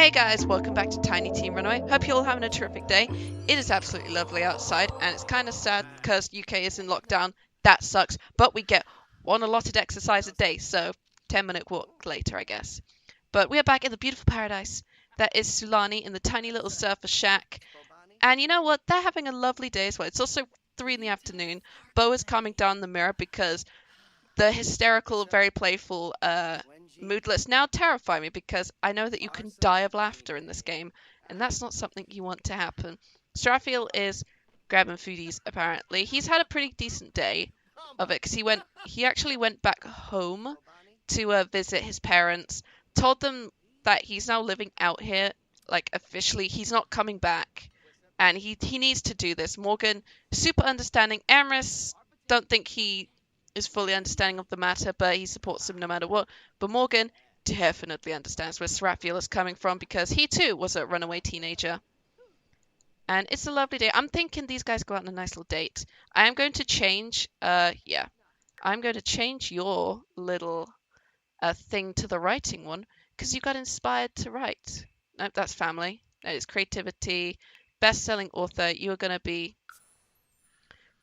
Hey guys, welcome back to Tiny Team Runaway. Hope you're all having a terrific day. It is absolutely lovely outside, and it's kind of sad because UK is in lockdown. That sucks, but we get one allotted exercise a day, so 10-minute walk later, I guess. But we are back in the beautiful paradise that is Sulani in the tiny little surfer shack. And you know what? They're having a lovely day as well. It's also 3 in the afternoon. Beau is calming down the mirror because the hysterical, very playful moodlets now terrify me because I know that you can die of laughter in this game, and that's not something you want to happen. Seraphiel is grabbing foodies, apparently. He's had a pretty decent day of it because he actually went back home to visit his parents, told them that he's now living out here, like officially. He's not coming back, and he needs to do this. Morgan, super understanding. Amris, don't think he is fully understanding of the matter, but he supports him no matter what. But Morgan definitely understands where Seraphiel is coming from because he too was a runaway teenager. And it's a lovely day. I'm thinking these guys go out on a nice little date. I am going to change, I'm going to change your little thing to the writing one because you got inspired to write. Nope, that's family. That is creativity. Best-selling author. You are going to be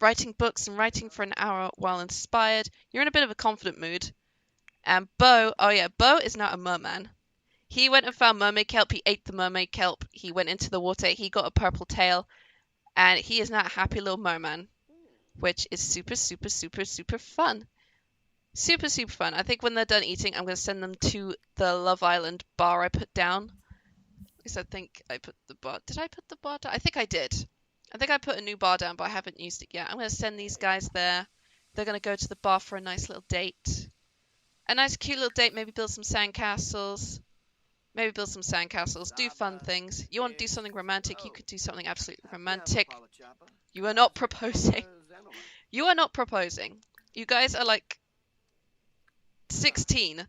writing books and writing for an hour while inspired. You're in a bit of a confident mood. And Beau, oh yeah, Beau is now a merman. He went and found mermaid kelp. He ate the mermaid kelp. He went into the water. He got a purple tail. And he is now a happy little merman, which is super, super, super, super fun. Super, super fun. I think when they're done eating, I'm going to send them to the Love Island bar I put down. At least I think I put the bar. Did I put the bar down? I think I did. I think I put a new bar down, but I haven't used it yet. I'm going to send these guys there. They're going to go to the bar for a nice little date. A nice cute little date, maybe build some sandcastles. Maybe build some sandcastles, do fun things. You want to do something romantic, you could do something absolutely romantic. You are not proposing. You are not proposing. You guys are like 16.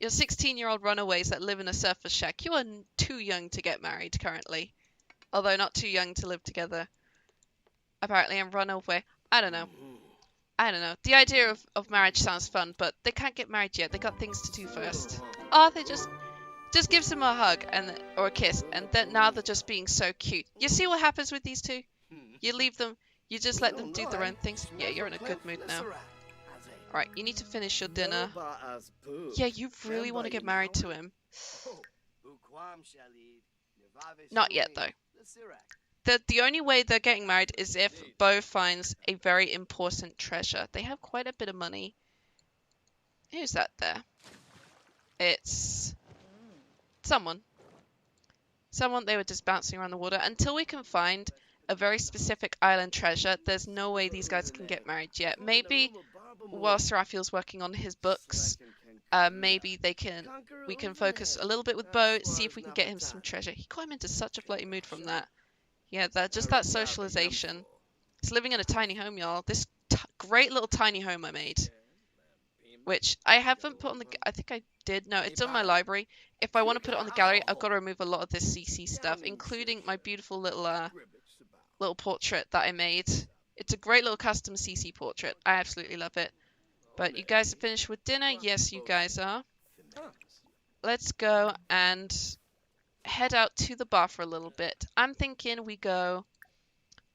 You're 16-year-old runaways that live in a surfer shack. You are too young to get married currently. Although not too young to live together. Apparently, and run away. I don't know. The idea of marriage sounds fun, but they can't get married yet. They got things to do first. Oh, they just gives him a hug or a kiss, and then now they're just being so cute. You see what happens with these two? You leave them. You just let them do their own things. Yeah, you're in a good mood now. Alright, you need to finish your dinner. Yeah, you really want to get married to him. Not yet, though. The only way they're getting married is if Beau finds a very important treasure. They have quite a bit of money. Who's that there? It's someone. Someone, they were just bouncing around the water. Until we can find a very specific island treasure, there's no way these guys can get married yet. Maybe while Seraphiel's working on his books, maybe we can focus a little bit with Beau, see if we can get him some treasure. He got him into such a flirty mood from that. Yeah, just that socialization. He's living in a tiny home, y'all. This great little tiny home I made. Which I haven't put on the... I think I did. No, it's on my library. If I want to put it on the gallery, I've got to remove a lot of this CC stuff, including my beautiful little portrait that I made. It's a great little custom CC portrait. I absolutely love it. But you guys are finished with dinner? Yes, you guys are. Let's go and head out to the bar for a little bit. I'm thinking we go...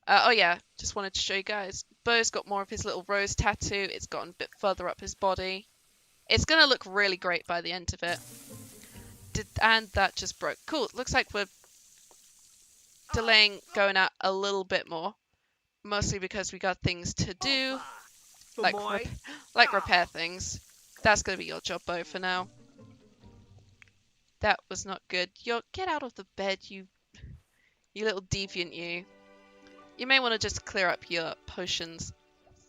oh yeah, just wanted to show you guys. Beau's got more of his little rose tattoo. It's gotten a bit further up his body. It's going to look really great by the end of it. And that just broke. Cool, looks like we're delaying going out a little bit more. Mostly because we got things to do. Like repair things. That's going to be your job, Beau, for now. That was not good. Get out of the bed, you little deviant, you. You may want to just clear up your potions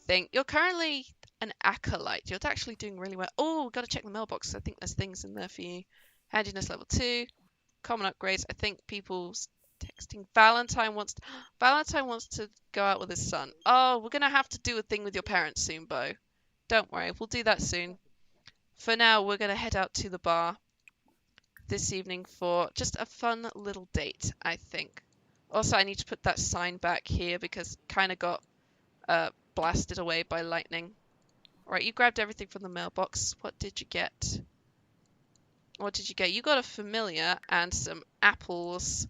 thing. You're currently an acolyte. You're actually doing really well. Oh, got to check the mailbox. I think there's things in there for you. Handiness level 2. Common upgrades. I think people's texting. Valentine wants to go out with his son. Oh, we're going to have to do a thing with your parents soon, Beau. Don't worry. We'll do that soon. For now, we're going to head out to the bar this evening for just a fun little date, I think. Also, I need to put that sign back here because it kind of got blasted away by lightning. Alright, you grabbed everything from the mailbox. What did you get? What did you get? You got a familiar and some apples,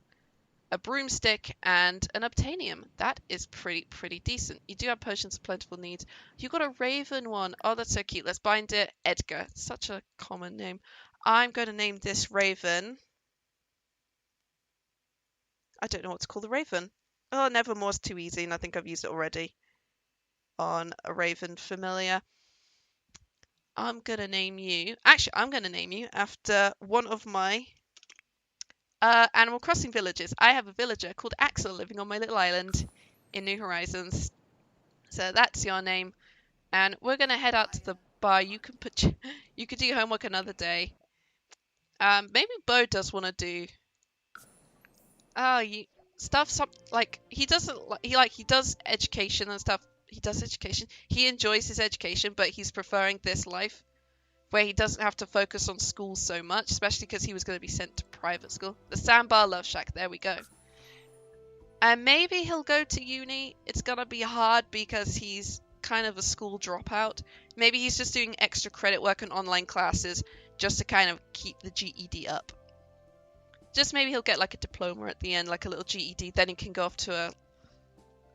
a broomstick, and an obtainium. That is pretty decent. You do have potions of plentiful needs. You got a raven one. Oh, that's so cute. Let's bind it. Edgar. Such a common name. I'm going to name this raven. I don't know what to call the raven. Oh, Nevermore's too easy, and I think I've used it already on a raven familiar. I'm going to name you... Actually, I'm going to name you after one of my Animal Crossing villages. I have a villager called Axel living on my little island in New Horizons. So that's your name. And we're going to head out to the bar. You can you could do homework another day. Maybe Beau does want to do... stuff like he doesn't he does education and stuff. He does education. He enjoys his education, but he's preferring this life where he doesn't have to focus on school so much, especially because he was going to be sent to private school. The Sandbar Love Shack, there we go. And maybe he'll go to uni. It's going to be hard because he's kind of a school dropout. Maybe he's just doing extra credit work and online classes just to kind of keep the GED up. Just maybe he'll get like a diploma at the end, like a little GED, then he can go off to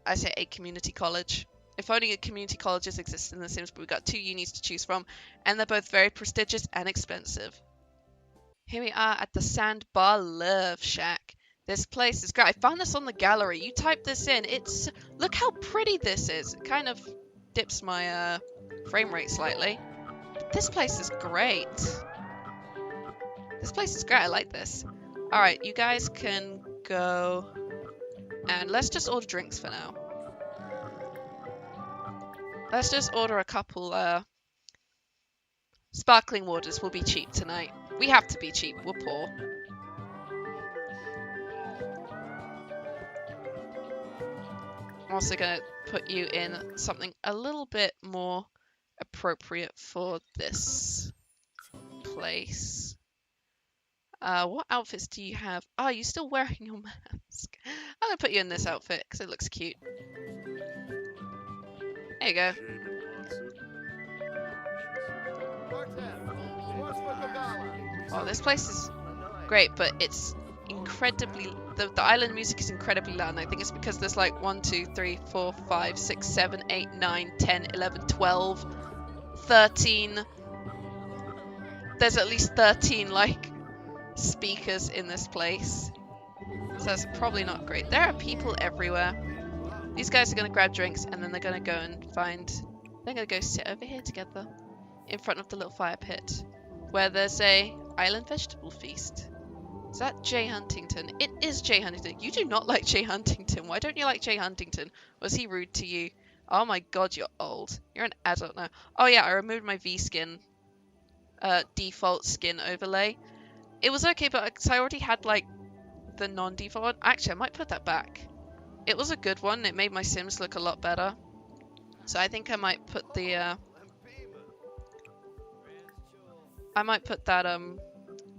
a community college. If only community colleges exist in The Sims, but we've got 2 unis to choose from, and they're both very prestigious and expensive. Here we are at the Sandbar Love Shack. This place is great. I found this on the gallery. You type this in. Look how pretty this is. It kind of dips my frame rate slightly. But this place is great. This place is great. I like this. Alright, you guys can go, and let's just order drinks for now. Let's just order a couple, sparkling waters. Will be cheap tonight. We have to be cheap. We're poor. I'm also going to put you in something a little bit more appropriate for this place. What outfits do you have? Oh, you're still wearing your mask. I'm going to put you in this outfit because it looks cute. There you go. Oh, this place is great, but it's incredibly... The island music is incredibly loud, and I think it's because there's like 1, 2, 3, 4, 5, 6, 7, 8, 9, 10, 11, 12, 13... There's at least 13, like, speakers in this place. So that's probably not great. There are people everywhere. These guys are going to grab drinks, and then they're going to go and they're going to go sit over here together in front of the little fire pit where there's a island vegetable feast. Is that Jay Huntington? It is Jay Huntington. You do not like Jay Huntington. Why don't you like Jay Huntington? Was he rude to you? Oh my god, you're old. You're an adult now. Oh yeah, I removed my V-skin default skin overlay. It was okay, but I already had like the non-default one. Actually, I might put that back. It was a good one. It made my Sims look a lot better. So I think I might put the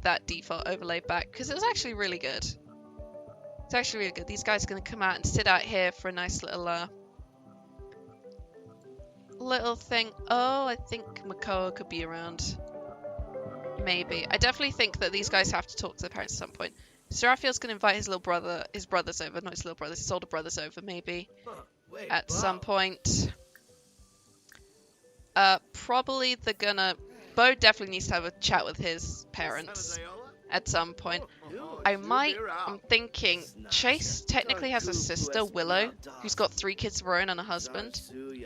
that default overlay back because it was actually really good. It's actually really good. These guys are going to come out and sit out here for a nice little thing. Oh, I think Makoa could be around. Maybe. I definitely think that these guys have to talk to their parents at some point. Seraphiel's going to invite his brothers over. Not his little brothers, his older brothers over, maybe. At some point. Probably they're gonna... Beau definitely needs to have a chat with his parents at some point. I'm thinking, Chase technically has a sister, Willow, who's got 3 kids of her own and a husband.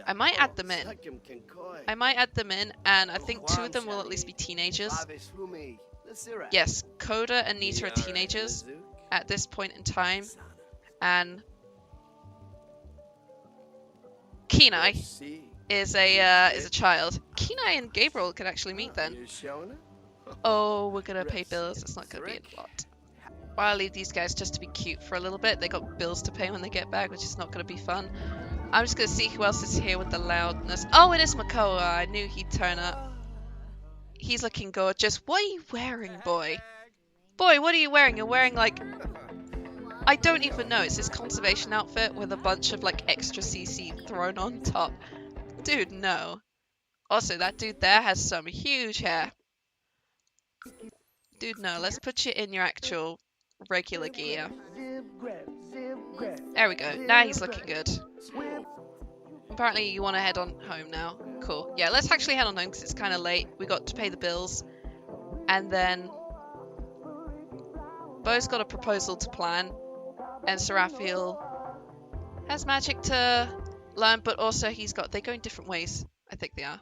I might add them in. And I think 2 of them will at least be teenagers. Yes, Coda and Nita are teenagers at this point in time. And Kenai is a child. Kenai and Gabriel could actually meet then. Oh, we're gonna pay bills. It's not gonna be a lot. Well, I'll leave these guys just to be cute for a little bit. They got bills to pay when they get back, which is not gonna be fun. I'm just gonna see who else is here with the loudness. Oh, it is Makoa. I knew he'd turn up. He's looking gorgeous. What are you wearing, boy? Boy, what are you wearing? You're wearing like... I don't even know. It's this conservation outfit with a bunch of like extra CC thrown on top. Dude, no. Also, that dude there has some huge hair. Dude, no, let's put you in your actual regular gear. There we go. Now he's looking good. Apparently you want to head on home now. Cool. Yeah, let's actually head on home because it's kind of late. We got to pay the bills. And then Beau's got a proposal to plan. And Seraphiel has magic to learn, but also they go in different ways. I think they are.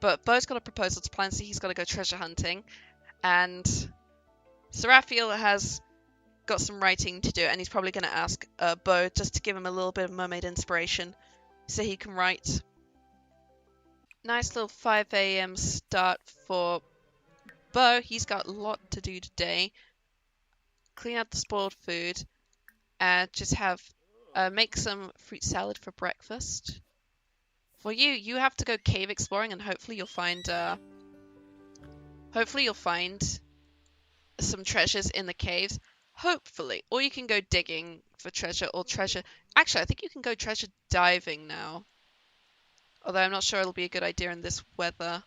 But Beau's got a proposal to plan, so he's got to go treasure hunting. And Seraphiel has got some writing to do, and he's probably going to ask Beau just to give him a little bit of mermaid inspiration so he can write. Nice little 5 a.m. start for Beau. He's got a lot to do today. Clean out the spoiled food and just make some fruit salad for breakfast. For you have to go cave exploring, and hopefully you'll find some treasures in the caves. Hopefully. Or you can go digging for treasure or treasure. Actually, I think you can go treasure diving now. Although I'm not sure it'll be a good idea in this weather.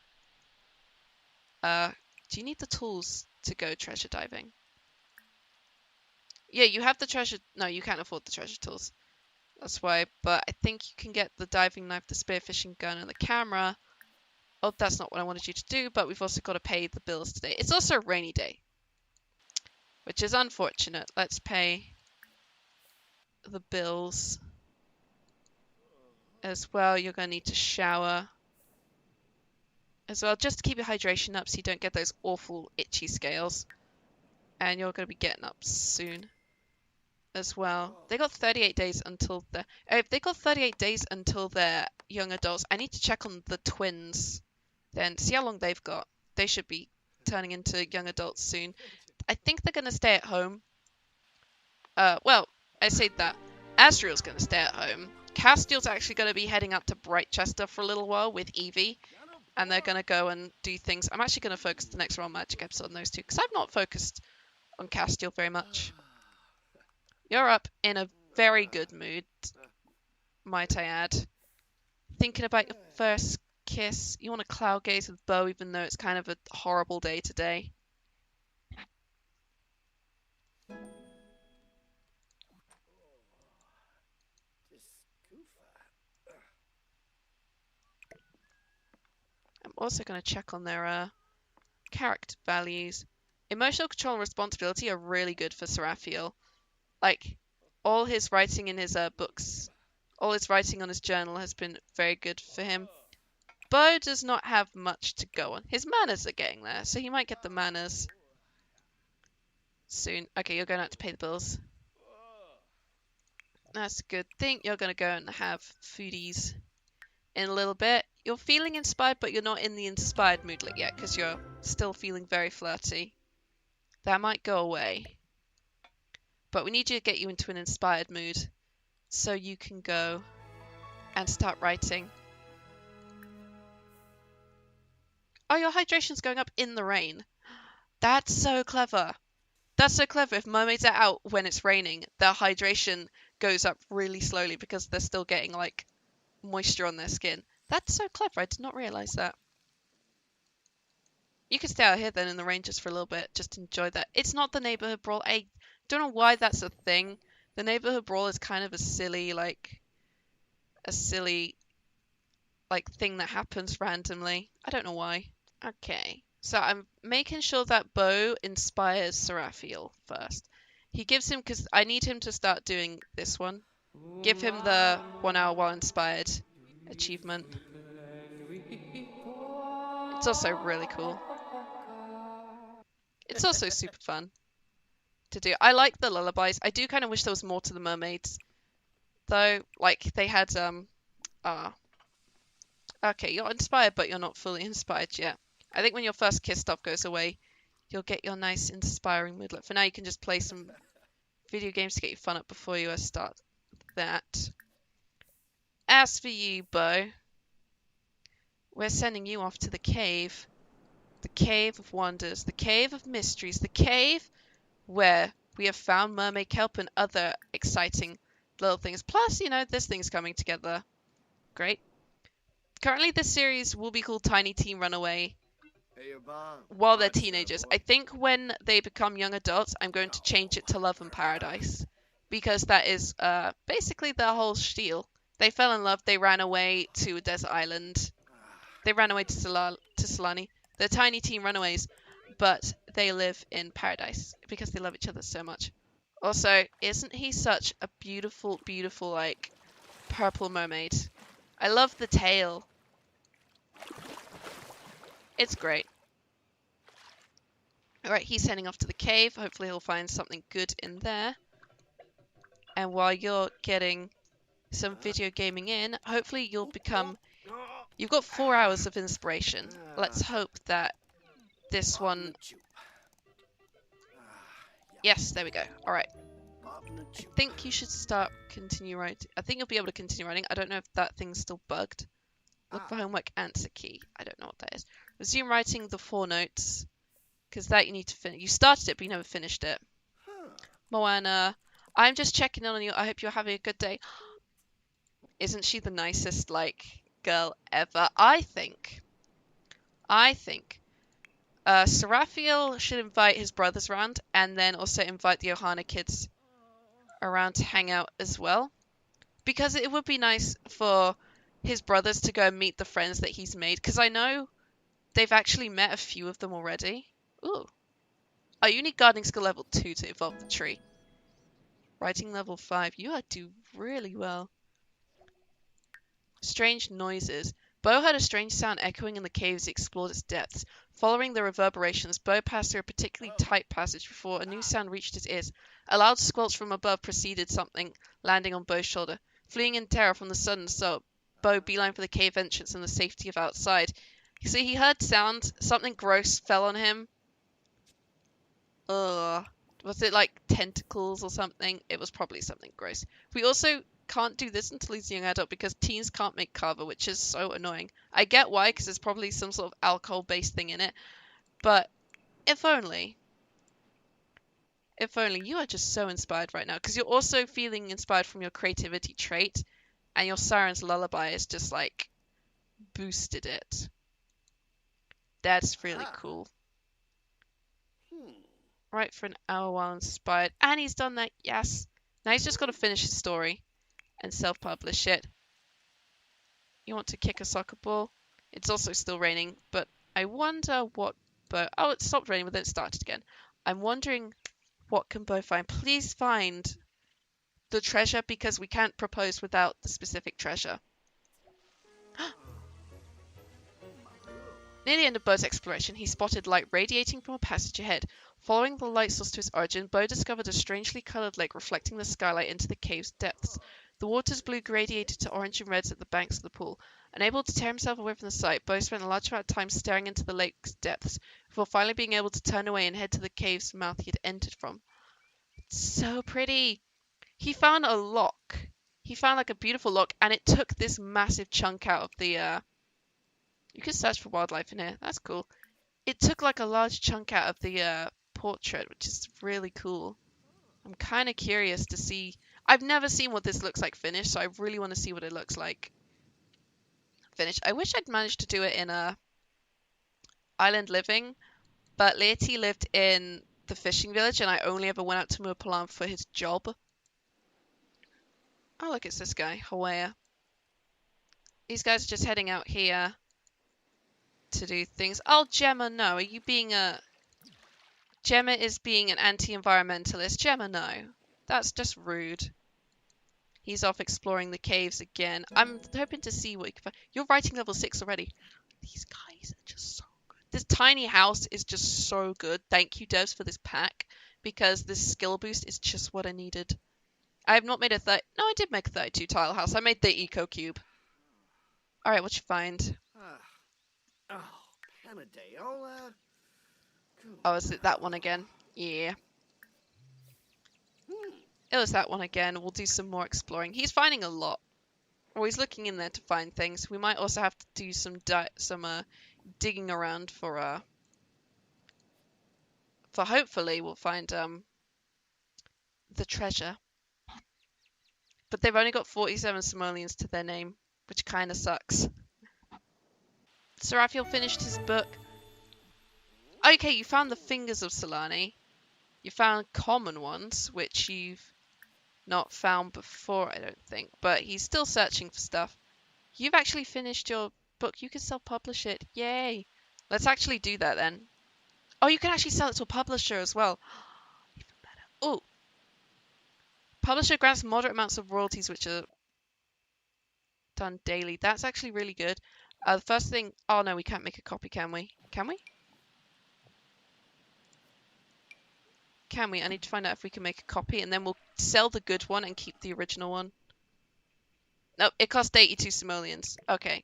Do you need the tools to go treasure diving? Yeah, you have the treasure. No, you can't afford the treasure tools. That's why. But I think you can get the diving knife, the spearfishing gun, and the camera. Oh, that's not what I wanted you to do, but we've also got to pay the bills today. It's also a rainy day, which is unfortunate. Let's pay the bills as well. You're going to need to shower as well, just to keep your hydration up so you don't get those awful itchy scales. And you're going to be getting up soon as well. They got 38 days until if they got 38 days until they're young adults, I need to check on the twins then, see how long they've got. They should be turning into young adults soon. I think they're going to stay at home. Well, I say that. Asriel's going to stay at home. Castiel's actually going to be heading up to Brightchester for a little while with Evie. And they're going to go and do things. I'm actually going to focus the next Royal Magic episode on those two, because I've not focused on Castiel very much. You're up in a very good mood, might I add. Thinking about your first kiss. You want to cloud gaze with Beau, even though it's kind of a horrible day today. I'm also going to check on their character values. Emotional control and responsibility are really good for Seraphiel. Like, all his writing in his books, all his writing on his journal has been very good for him. Beau does not have much to go on. His manners are getting there, so he might get the manners soon. Okay, you're going to have to pay the bills. That's a good thing. You're going to go and have foodies in a little bit. You're feeling inspired, but you're not in the inspired mood yet, because you're still feeling very flirty. That might go away. But we need to get you into an inspired mood so you can go and start writing. Oh, your hydration's going up in the rain. That's so clever. That's so clever. If mermaids are out when it's raining, their hydration goes up really slowly because they're still getting, like, moisture on their skin. That's so clever. I did not realise that. You can stay out here then in the rain just for a little bit. Just enjoy that. It's not the neighborhood brawl. I don't know why that's a thing. The neighborhood brawl is kind of a silly thing that happens randomly. I don't know why. Okay. So I'm making sure that Beau inspires Seraphiel first. He gives him, because I need him to start doing this one. Give him the 1 hour while inspired achievement. It's also really cool. It's also super fun to do. I like the lullabies. I do kind of wish there was more to the mermaids, though. Like, they had okay, you're inspired, but you're not fully inspired yet. I think when your first kiss stuff goes away, you'll get your nice inspiring mood. For now, you can just play some video games to get your fun up before you start that. As for you, Beau, we're sending you off to the cave. The Cave of Wonders, the Cave of Mysteries, the cave where we have found mermaid kelp and other exciting little things. Plus, you know, this thing's coming together. Great. Currently, this series will be called Tiny Teen Runaway. while they're teenagers. I think when they become young adults, I'm going to change it to Love and Paradise, because that is basically their whole spiel. They fell in love. They ran away to a desert island. They ran away to Solani. They're tiny teen runaways, but they live in paradise because they love each other so much. Also, isn't he such a beautiful, beautiful, like, purple mermaid? I love the tail. It's great. Alright, he's heading off to the cave. Hopefully he'll find something good in there. And while you're getting some video gaming in, hopefully you'll become... You've got 4 hours of inspiration. Let's hope that this one... Yes, there we go. Alright. I think you should continue writing. I think you'll be able to continue writing. I don't know if that thing's still bugged. Look for homework, answer key. I don't know what that is. Resume writing the 4 notes. Because that you need to finish. You started it, but you never finished it. Moana, I'm just checking in on you. I hope you're having a good day. Isn't she the nicest, like, girl ever? I think Seraphiel should invite his brothers around, and then also invite the Ohana kids around to hang out as well. Because it would be nice for his brothers to go and meet the friends that he's made. Because I know they've actually met a few of them already. Ooh. Oh, you need gardening skill level 2 to evolve the tree. Writing level 5. You are doing really well. Strange noises. Beau heard a strange sound echoing in the cave as he explored its depths. Following the reverberations, Beau passed through a particularly tight passage before a new sound reached his ears. A loud squelch from above preceded something landing on Beau's shoulder. Fleeing in terror from the sudden assault, Beau beeline for the cave entrance and the safety of outside. You see, he heard sound. Something gross fell on him. Ugh. Was it like tentacles or something? It was probably something gross. We also can't do this until he's a young adult because teens can't make kava, which is so annoying. I get why, because there's probably some sort of alcohol-based thing in it. But if only. If only. You are just so inspired right now. Because you're also feeling inspired from your creativity trait. And your Siren's Lullaby has just like boosted it. That's really cool. Right for an hour while inspired. And he's done that, yes. Now he's just got to finish his story and self-publish it. You want to kick a soccer ball? It's also still raining, but I wonder what Beau... Oh, it stopped raining, but then it started again. I'm wondering what can Beau find. Please find the treasure, because we can't propose without the specific treasure. Near the end of Beau's exploration, he spotted light radiating from a passage ahead. Following the light source to its origin, Beau discovered a strangely coloured lake reflecting the skylight into the cave's depths. The water's blue gradiated to orange and reds at the banks of the pool. Unable to tear himself away from the sight, Beau spent a large amount of time staring into the lake's depths, before finally being able to turn away and head to the cave's mouth he had entered from. It's so pretty! He found a lock. He found like a beautiful lock, and it took this massive chunk out of the, You can search for wildlife in here. That's cool. It took like a large chunk out of the portrait, which is really cool. I'm kind of curious to see. I've never seen what this looks like finished, so I really want to see what it looks like finished. I wish I'd managed to do it in Island Living, but Leoty lived in the fishing village, and I only ever went out to Mupalam for his job. Oh, look, it's this guy, Hawaii. These guys are just heading out here to do things. Oh, Gemma, no. Are you being a... Gemma is being an anti-environmentalist. Gemma, no. That's just rude. He's off exploring the caves again. I'm hoping to see what you can find. You're writing level 6 already. These guys are just so good. This tiny house is just so good. Thank you, devs, for this pack, because this skill boost is just what I needed. I have not made a No, I did make a 32 tile house. I made the eco cube. Alright, what you find? Oh, is it that one again? Yeah. It was that one again. We'll do some more exploring. He's finding a lot. Or he's looking in there to find things. We might also have to do some digging around for hopefully we'll find the treasure. But they've only got 47 simoleons to their name, which kind of sucks. Seraphiel finished his book. Okay, you found the fingers of Solani. You found common ones, which you've not found before, I don't think. But he's still searching for stuff. You've actually finished your book. You can self-publish it. Yay! Let's actually do that then. Oh, you can actually sell it to a publisher as well. Even better. Oh, publisher grants moderate amounts of royalties, which are done daily. That's actually really good. The first thing... Oh, no, we can't make a copy, can we? Can we? Can we? I need to find out if we can make a copy, and then we'll sell the good one and keep the original one. Nope, it cost 82 simoleons. Okay.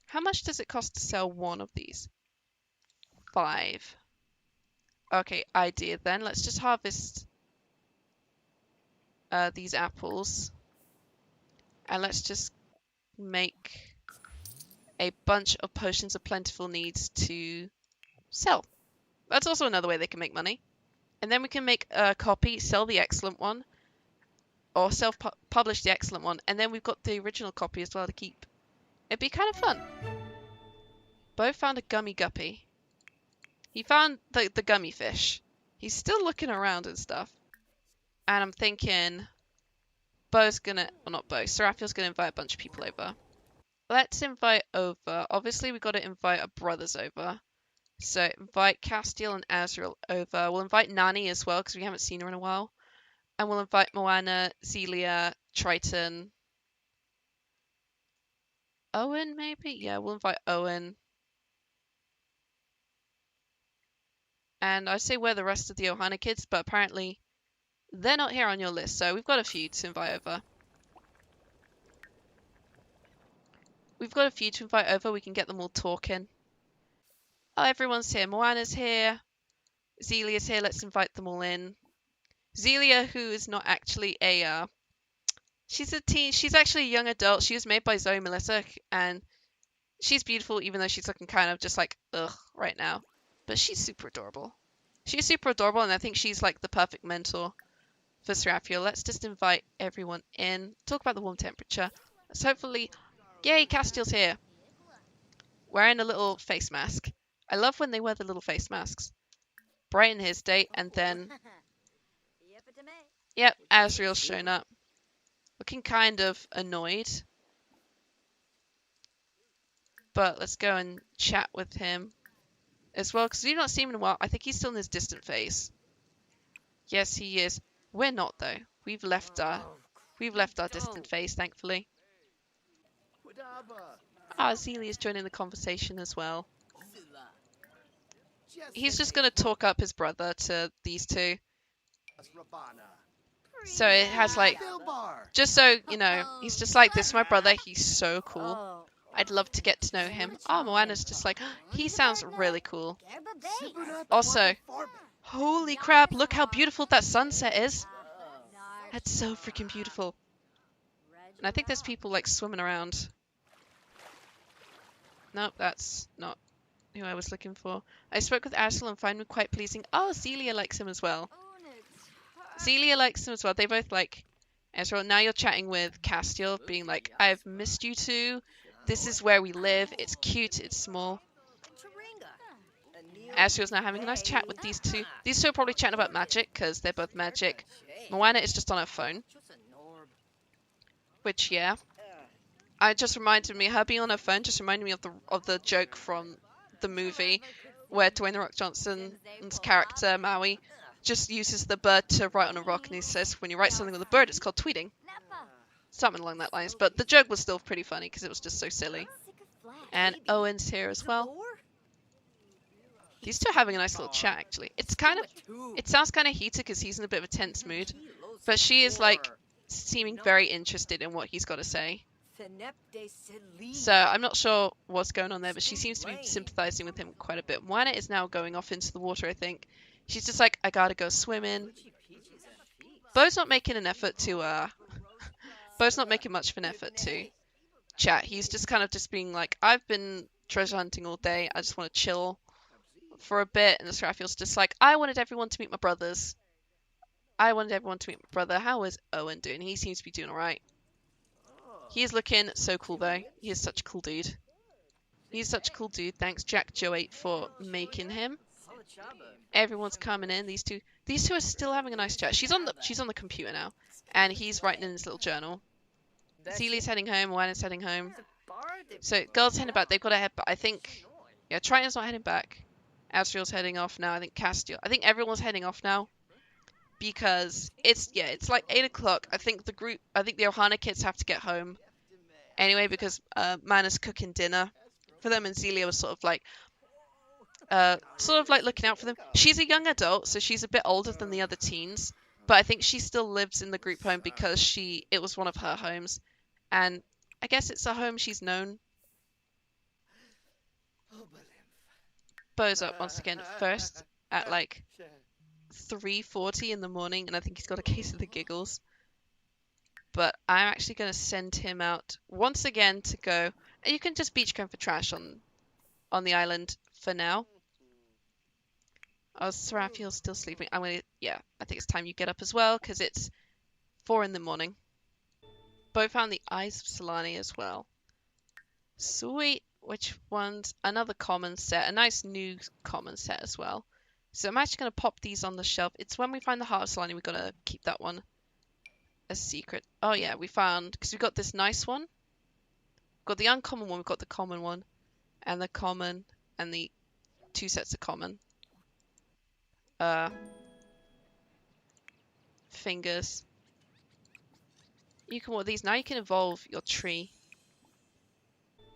How much does it cost to sell one of these? 5. Okay, idea then. Let's just harvest these apples. And let's just make a bunch of potions of plentiful needs to sell. That's also another way they can make money. And then we can make a copy, sell the excellent one, or self-publish the excellent one, and then we've got the original copy as well to keep. It'd be kind of fun. Beau found a gummy guppy. He found the gummy fish. He's still looking around and stuff. And I'm thinking Beau's gonna... Well, not Beau. Seraphiel's gonna invite a bunch of people over. Let's invite over... Obviously, we've got to invite our brothers over. So, invite Castiel and Azrael over. We'll invite Nani as well, because we haven't seen her in a while. And we'll invite Moana, Zelia, Triton... Owen, maybe? Yeah, we'll invite Owen. And I say we're the rest of the Ohana kids, but apparently they're not here on your list, so we've got a few to invite over. We've got a few to invite over, we can get them all talking. Oh, everyone's here. Moana's here. Zelia's here, let's invite them all in. Zelia, who is not actually a... she's a teen, she's actually a young adult. She was made by Zoe Melissa, and she's beautiful, even though she's looking kind of just like, ugh, right now. But she's super adorable. She's super adorable, and I think she's like the perfect mentor for Seraphiel. Let's just invite everyone in. Talk about the warm temperature. Let's hopefully... Yay, Castiel's here. Wearing a little face mask. I love when they wear the little face masks. Brighten his day, and then... Yep, Azrael's shown up. Looking kind of annoyed. But let's go and chat with him as well, because we've not seen him in a while. I think he's still in his distant phase. Yes, he is. We're not, though. We've left our distant phase, thankfully. Ah, Zelia's joining the conversation as well. He's just going to talk up his brother to these two. So it has like, just so you know, he's just like, this is my brother, he's so cool. I'd love to get to know him. Oh, Moana's just like, he sounds really cool. Also, holy crap, look how beautiful that sunset is. That's so freaking beautiful. And I think there's people like swimming around. Nope, that's not who I was looking for. I spoke with Azrael and found him quite pleasing. Oh, Zelia likes him as well. Zelia likes him as well. They both like Azrael. Now you're chatting with Castiel, being like, I've missed you too. This is where we live. It's cute. It's small. Azrael's now having a nice chat with these two. These two are probably chatting about magic, because they're both magic. Moana is just on her phone. Which, yeah. I just reminded me, her being on her phone just reminded me of the joke from the movie where Dwayne The Rock Johnson's character, Maui, just uses the bird to write on a rock, and he says, when you write something with a bird, it's called tweeting. Something along that lines. But the joke was still pretty funny, because it was just so silly. And Owen's here as well. These two are having a nice little chat, actually. It sounds kind of heated, because he's in a bit of a tense mood. But she is, like, seeming very interested in what he's got to say. So I'm not sure what's going on there, but she seems to be sympathizing with him quite a bit. Moana is now going off into the water, I think. She's just like, I gotta go swimming. Beau's not making an effort to, Beau's not making much of an effort to chat. He's just kind of just being like, I've been treasure hunting all day. I just want to chill for a bit. And Seraphiel's just like, I wanted everyone to meet my brothers. I wanted everyone to meet my brother. How is Owen doing? He seems to be doing alright. He is looking so cool, though. He is such a cool dude. He's such a cool dude. Thanks Jack Joe8 for making him. Everyone's coming in. These two are still having a nice chat. She's on the computer now, and he's writing in his little journal. Celia's heading home. Juana's heading home. So girls heading back. They've got to head back. I think. Yeah, Triton's not heading back. Asriel's heading off now. I think Castiel. I think everyone's heading off now. Because it's like 8 o'clock. I think the Ohana kids have to get home anyway because Mana's cooking dinner for them, and Zelia was sort of like looking out for them. She's a young adult, so she's a bit older than the other teens, but I think she still lives in the group home because it was one of her homes, and I guess it's a home she's known. Beau's up once again first at like 3:40 in the morning, and I think he's got a case of the giggles. But I'm actually going to send him out once again to go. And you can just beach comb for trash on the island for now. Oh, Seraphiel's still sleeping. I think it's time you get up as well because it's 4 in the morning. Beau found the Eyes of Solani as well. Sweet. Which one's another common set? A nice new common set as well. So I'm actually going to pop these on the shelf. It's when we find the Heart of Solani, we've got to keep that one a secret. Oh yeah, we found, because we've got this nice one. We've got the uncommon one, we've got the common one. And the common, and the 2 sets of common. Fingers. You can want these. Now you can evolve your tree.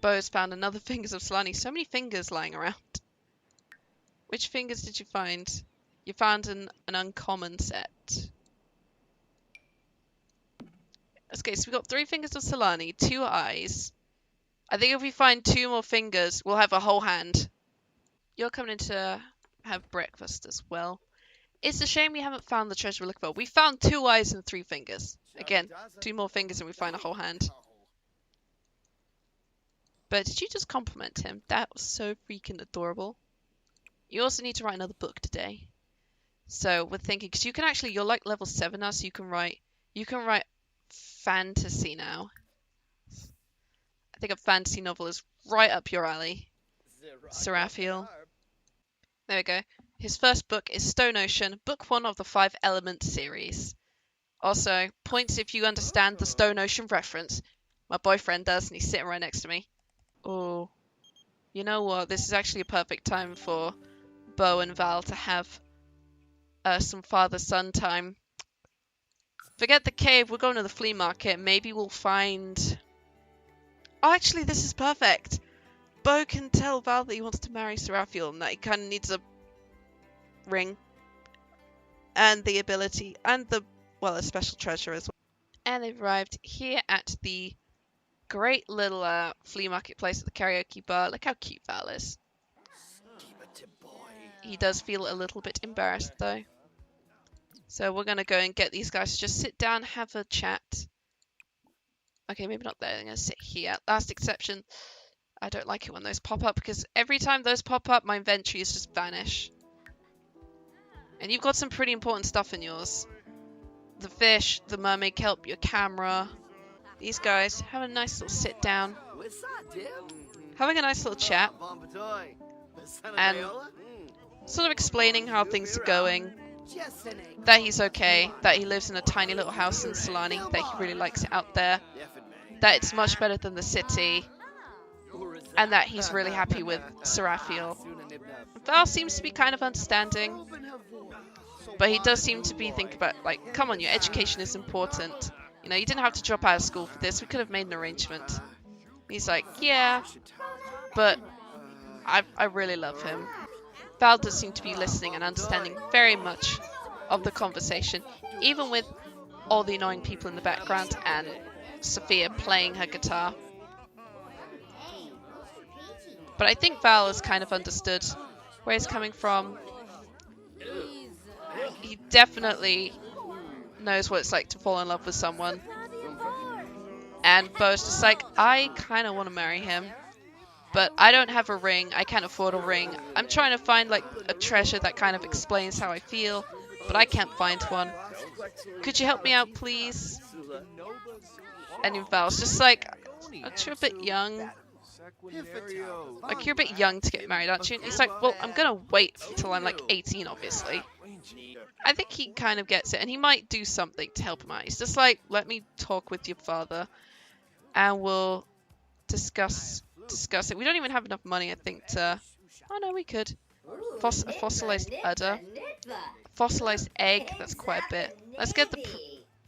Beau's found another Fingers of Solani. So many fingers lying around. Which fingers did you find? You found an uncommon set. Okay, so we've got 3 Fingers of Solani, 2 eyes. I think if we find 2 more fingers, we'll have a whole hand. You're coming in to have breakfast as well. It's a shame we haven't found the treasure we're looking for. We found 2 eyes and 3 fingers. Again, 2 more fingers and we find a whole hand. But did you just compliment him? That was so freaking adorable. You also need to write another book today. So we're thinking, because you can actually, you're like level 7 now, so you can write fantasy now. I think a fantasy novel is right up your alley. Seraphiel. There we go. His first book is Stone Ocean, book 1 of the 5 Element series. Also, points if you understand the Stone Ocean reference. My boyfriend does, and he's sitting right next to me. Oh, you know what? This is actually a perfect time for Beau and Val to have some father-son time. Forget the cave, we're going to the flea market. Maybe we'll find... Oh, actually, this is perfect. Beau can tell Val that he wants to marry Seraphiel and that he kind of needs a ring. And the ability, and a special treasure as well. And they've arrived here at the great little flea market place at the karaoke bar. Look how cute Val is. He does feel a little bit embarrassed though. So we're going to go and get these guys to just sit down, have a chat. Okay, maybe not there. I'm going to sit here. Last exception. I don't like it when those pop up because every time those pop up, my inventories just vanish. And you've got some pretty important stuff in yours. The fish, the mermaid kelp, your camera. These guys have a nice little sit down. Having a nice little chat. And sort of explaining how things are going. That he's okay. That he lives in a tiny little house in Solani. That he really likes it out there. That it's much better than the city. And that he's really happy with Seraphiel. Val seems to be kind of understanding. But he does seem to be thinking about, like, come on, your education is important. You know, you didn't have to drop out of school for this. We could have made an arrangement. He's like, yeah, but I really love him. Val does seem to be listening and understanding very much of the conversation, even with all the annoying people in the background and Sophia playing her guitar. But I think Val has kind of understood where he's coming from. He definitely knows what it's like to fall in love with someone. And Beau's just like, I kind of want to marry him. But I don't have a ring. I can't afford a ring. I'm trying to find like a treasure that kind of explains how I feel. But I can't find one. Could you help me out, please? And Val's just like, aren't you a bit young? Like, you're a bit young to get married, aren't you? And he's like, well, I'm gonna wait until I'm like 18, obviously. I think he kind of gets it, and he might do something to help him out. He's just like, let me talk with your father, and we'll discuss it. We don't even have enough money, I think, to... Oh, no, we could. A fossilized udder. Fossilized egg, that's quite a bit. Let's get the...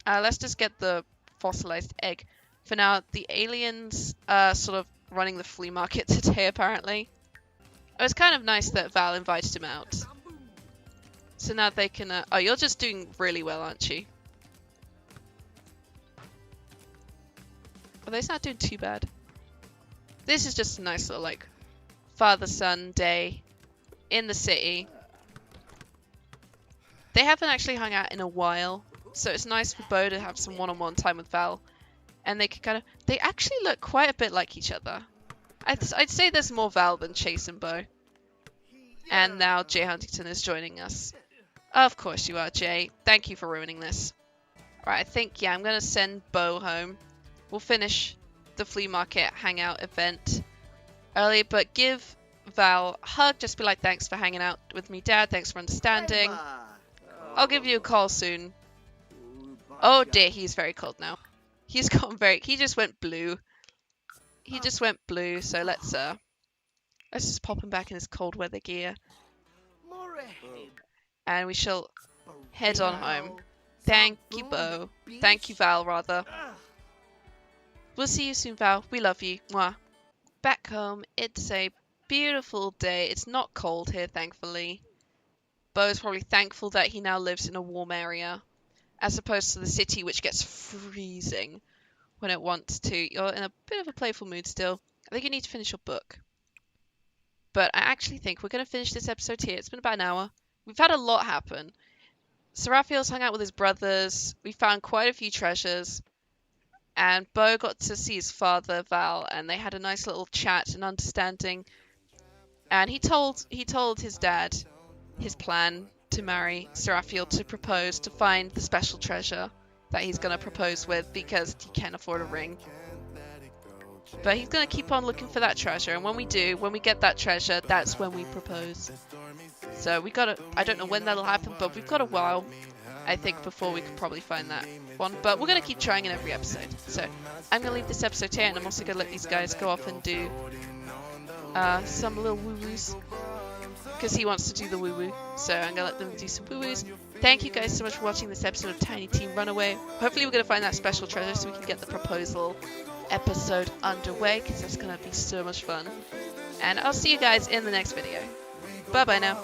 let's just get the fossilized egg. For now, the aliens are sort of running the flea market today, apparently. It was kind of nice that Val invited him out. So now they can... oh, you're just doing really well, aren't you? Well, they're not doing too bad. This is just a nice little, like, father-son day in the city. They haven't actually hung out in a while, so it's nice for Beau to have some one-on-one time with Val. And they can kind of... They actually look quite a bit like each other. I'd say there's more Val than Chase and Beau. And now Jay Huntington is joining us. Of course you are, Jay. Thank you for ruining this. Right, I think, yeah, I'm going to send Beau home. We'll finish the flea market hangout event early, but give Val a hug. Just be like, thanks for hanging out with me, Dad. Thanks for understanding. I'll give you a call soon. Oh dear, he's very cold now. He's gotten very... He just went blue. He just went blue, so let's just pop him back in his cold weather gear. And we shall head on home. Thank you, Beau. Thank you, Val, rather. We'll see you soon, Val. We love you. Mwah. Back home, it's a beautiful day. It's not cold here, thankfully. Beau is probably thankful that he now lives in a warm area, as opposed to the city, which gets freezing when it wants to. You're in a bit of a playful mood still. I think you need to finish your book. But I actually think we're going to finish this episode here. It's been about an hour. We've had a lot happen. Seraphiel's hung out with his brothers. We found quite a few treasures. And Beau got to see his father, Val, and they had a nice little chat and understanding. And he told his dad his plan to marry Seraphiel, to propose, to find the special treasure that he's going to propose with, because he can't afford a ring. But he's going to keep on looking for that treasure, and when we get that treasure, that's when we propose. So we gotta... I don't know when that'll happen, but we've got a while, I think, before we could probably find that one. But we're going to keep trying in every episode. So I'm going to leave this episode here, and I'm also going to let these guys go off and do some little woo-woos, because he wants to do the woo-woo. So I'm going to let them do some woo-woos. Thank you guys so much for watching this episode of Tiny Team Runaway. Hopefully we're going to find that special treasure so we can get the proposal episode underway, because that's going to be so much fun. And I'll see you guys in the next video. Bye-bye now.